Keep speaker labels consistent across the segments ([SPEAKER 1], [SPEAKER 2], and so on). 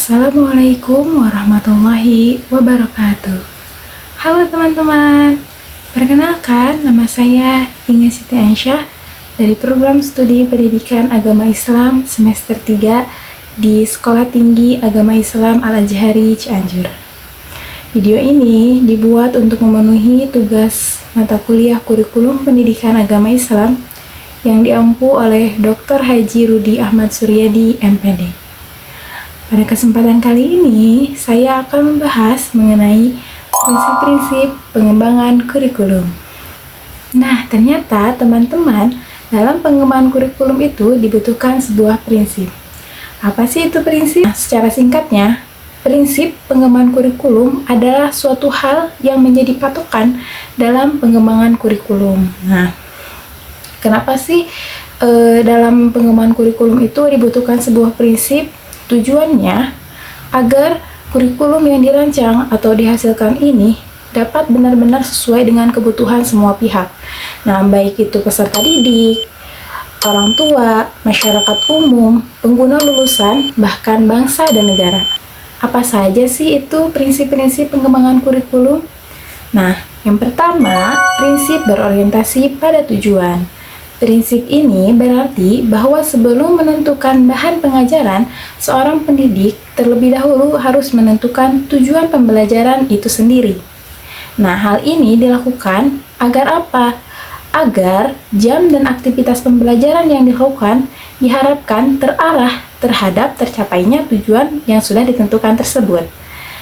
[SPEAKER 1] Assalamualaikum warahmatullahi wabarakatuh. Halo teman-teman, perkenalkan nama saya Inge Siti Ansyah dari program studi pendidikan agama Islam semester 3 di Sekolah Tinggi Agama Islam Al-Azhari Cianjur. Video ini dibuat untuk memenuhi tugas mata kuliah kurikulum pendidikan agama Islam yang diampu oleh Dr. Haji Rudi Ahmad Suryadi, MPD. Pada kesempatan kali ini, saya akan membahas mengenai prinsip-prinsip pengembangan kurikulum. Nah, ternyata teman-teman, dalam pengembangan kurikulum itu dibutuhkan sebuah prinsip. Apa sih itu prinsip? Nah, secara singkatnya, prinsip pengembangan kurikulum adalah suatu hal yang menjadi patokan dalam pengembangan kurikulum. Nah, kenapa sih dalam pengembangan kurikulum itu dibutuhkan sebuah prinsip? Tujuannya agar kurikulum yang dirancang atau dihasilkan ini dapat benar-benar sesuai dengan kebutuhan semua pihak. Nah, baik itu peserta didik, orang tua, masyarakat umum, pengguna lulusan, bahkan bangsa dan negara. Apa saja sih itu prinsip-prinsip pengembangan kurikulum? Nah, yang pertama, prinsip berorientasi pada tujuan. Prinsip ini berarti bahwa sebelum menentukan bahan pengajaran, seorang pendidik terlebih dahulu harus menentukan tujuan pembelajaran itu sendiri. Nah, hal ini dilakukan agar apa? Agar jam dan aktivitas pembelajaran yang dilakukan diharapkan terarah terhadap tercapainya tujuan yang sudah ditentukan tersebut.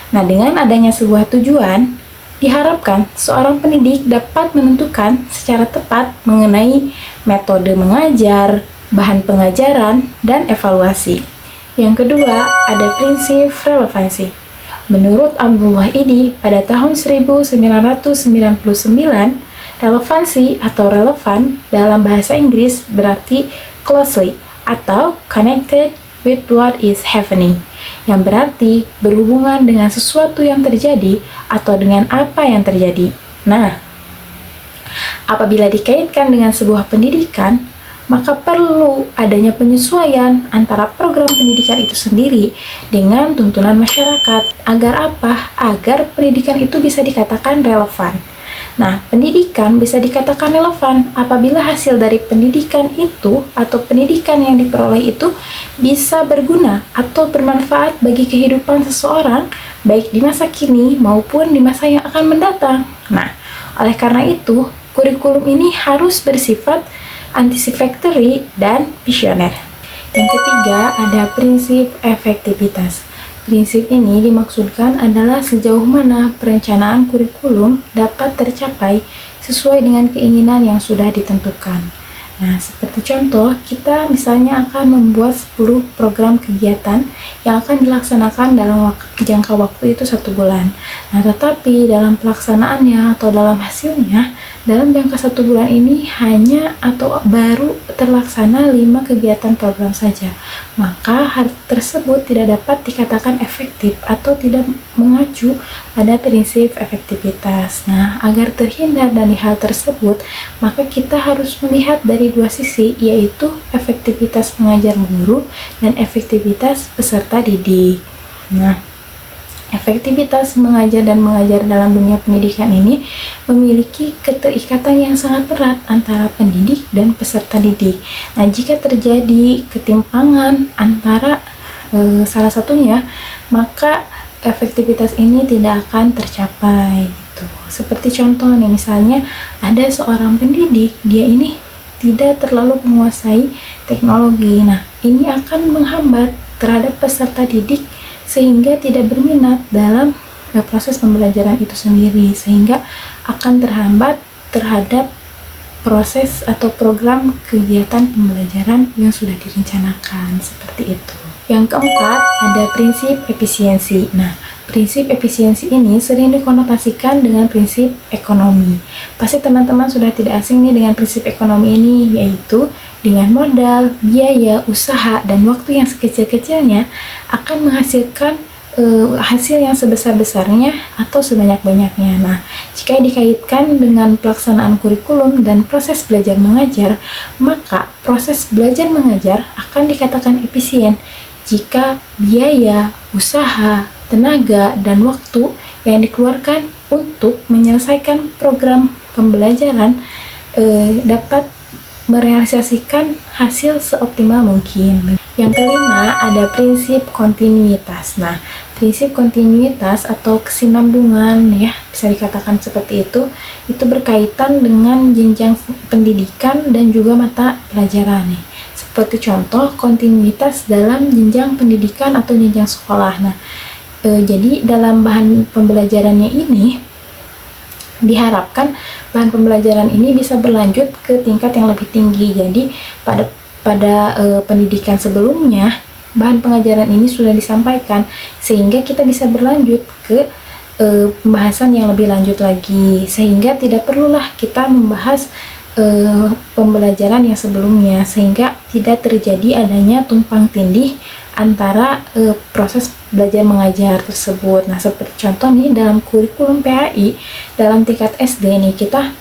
[SPEAKER 1] Nah, dengan adanya sebuah tujuan, diharapkan seorang pendidik dapat menentukan secara tepat mengenai metode mengajar, bahan pengajaran, dan evaluasi. Yang kedua, ada prinsip relevansi. Menurut Abdullah Idi, pada tahun 1999, relevansi atau relevan dalam bahasa Inggris berarti closely atau connected with what is happening, yang berarti berhubungan dengan sesuatu yang terjadi atau dengan apa yang terjadi. Nah, apabila dikaitkan dengan sebuah pendidikan, maka perlu adanya penyesuaian antara program pendidikan itu sendiri dengan tuntunan masyarakat. Agar apa? Agar pendidikan itu bisa dikatakan relevan. Nah, pendidikan bisa dikatakan relevan apabila hasil dari pendidikan itu atau pendidikan yang diperoleh itu bisa berguna atau bermanfaat bagi kehidupan seseorang, baik di masa kini maupun di masa yang akan mendatang. Nah, oleh karena itu, kurikulum ini harus bersifat anticipatory dan visioner. Yang ketiga, ada prinsip efektivitas. Prinsip ini dimaksudkan adalah sejauh mana perencanaan kurikulum dapat tercapai sesuai dengan keinginan yang sudah ditentukan. Nah, seperti contoh, kita misalnya akan membuat 10 program kegiatan yang akan dilaksanakan dalam jangka waktu itu 1 bulan. Nah, tetapi dalam pelaksanaannya atau dalam hasilnya, dalam jangka 1 bulan ini hanya atau baru terlaksana 5 kegiatan program saja. Maka hal tersebut tidak dapat dikatakan efektif atau tidak mengacu pada prinsip efektivitas. Nah, agar terhindar dari hal tersebut, maka kita harus melihat dari dua sisi, yaitu efektivitas pengajar guru dan efektivitas peserta didik. Nah, efektivitas mengajar dan mengajar dalam dunia pendidikan ini memiliki keterikatan yang sangat erat antara pendidik dan peserta didik. Nah, jika terjadi ketimpangan antara salah satunya, maka efektivitas ini tidak akan tercapai. Gitu. Seperti contoh nih, misalnya ada seorang pendidik, dia ini tidak terlalu menguasai teknologi. Nah, ini akan menghambat terhadap peserta didik sehingga tidak berminat dalam proses pembelajaran itu sendiri, sehingga akan terhambat terhadap proses atau program kegiatan pembelajaran yang sudah direncanakan, seperti itu. Yang keempat, ada prinsip efisiensi. Nah, prinsip efisiensi ini sering dikonotasikan dengan prinsip ekonomi. Pasti teman-teman sudah tidak asing nih dengan prinsip ekonomi ini, yaitu dengan modal, biaya, usaha, dan waktu yang sekecil-kecilnya akan menghasilkan hasil yang sebesar-besarnya atau sebanyak-banyaknya. Nah, jika dikaitkan dengan pelaksanaan kurikulum dan proses belajar mengajar, maka proses belajar mengajar akan dikatakan efisien jika biaya, usaha, tenaga, dan waktu yang dikeluarkan untuk menyelesaikan program pembelajaran dapat merealisasikan hasil seoptimal mungkin. Yang kelima, ada prinsip kontinuitas. Nah, prinsip kontinuitas atau kesinambungan, ya, bisa dikatakan seperti itu berkaitan dengan jenjang pendidikan dan juga mata pelajaran nih. Seperti contoh, kontinuitas dalam jenjang pendidikan atau jenjang sekolah. Nah, jadi dalam bahan pembelajarannya ini diharapkan bahan pembelajaran ini bisa berlanjut ke tingkat yang lebih tinggi. Jadi pada pendidikan sebelumnya bahan pengajaran ini sudah disampaikan sehingga kita bisa berlanjut ke pembahasan yang lebih lanjut lagi, sehingga tidak perlulah kita membahas pembelajaran yang sebelumnya, sehingga tidak terjadi adanya tumpang tindih antara proses belajar mengajar tersebut. Nah, seperti contoh nih dalam kurikulum PAI dalam tingkat SD nih, kita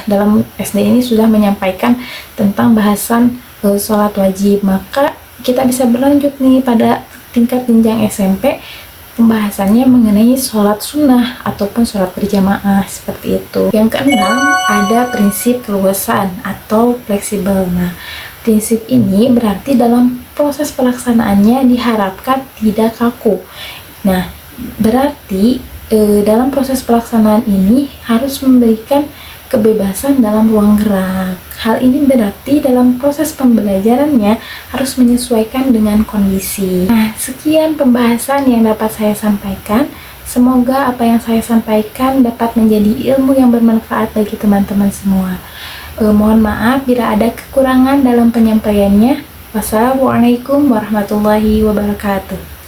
[SPEAKER 1] dalam SD ini sudah menyampaikan tentang bahasan sholat wajib, maka kita bisa berlanjut nih pada tingkat jenjang SMP pembahasannya mengenai sholat sunnah ataupun sholat berjamaah, seperti itu. Yang keenam, ada prinsip keluasan atau fleksibel. Nah, prinsip ini berarti dalam proses pelaksanaannya diharapkan tidak kaku. Nah, berarti dalam proses pelaksanaan ini harus memberikan kebebasan dalam ruang gerak. Hal ini berarti dalam proses pembelajarannya harus menyesuaikan dengan kondisi. Nah, sekian pembahasan yang dapat saya sampaikan. Semoga apa yang saya sampaikan dapat menjadi ilmu yang bermanfaat bagi teman-teman semua. Mohon maaf bila ada kekurangan dalam penyampaiannya. Wassalamualaikum warahmatullahi wabarakatuh.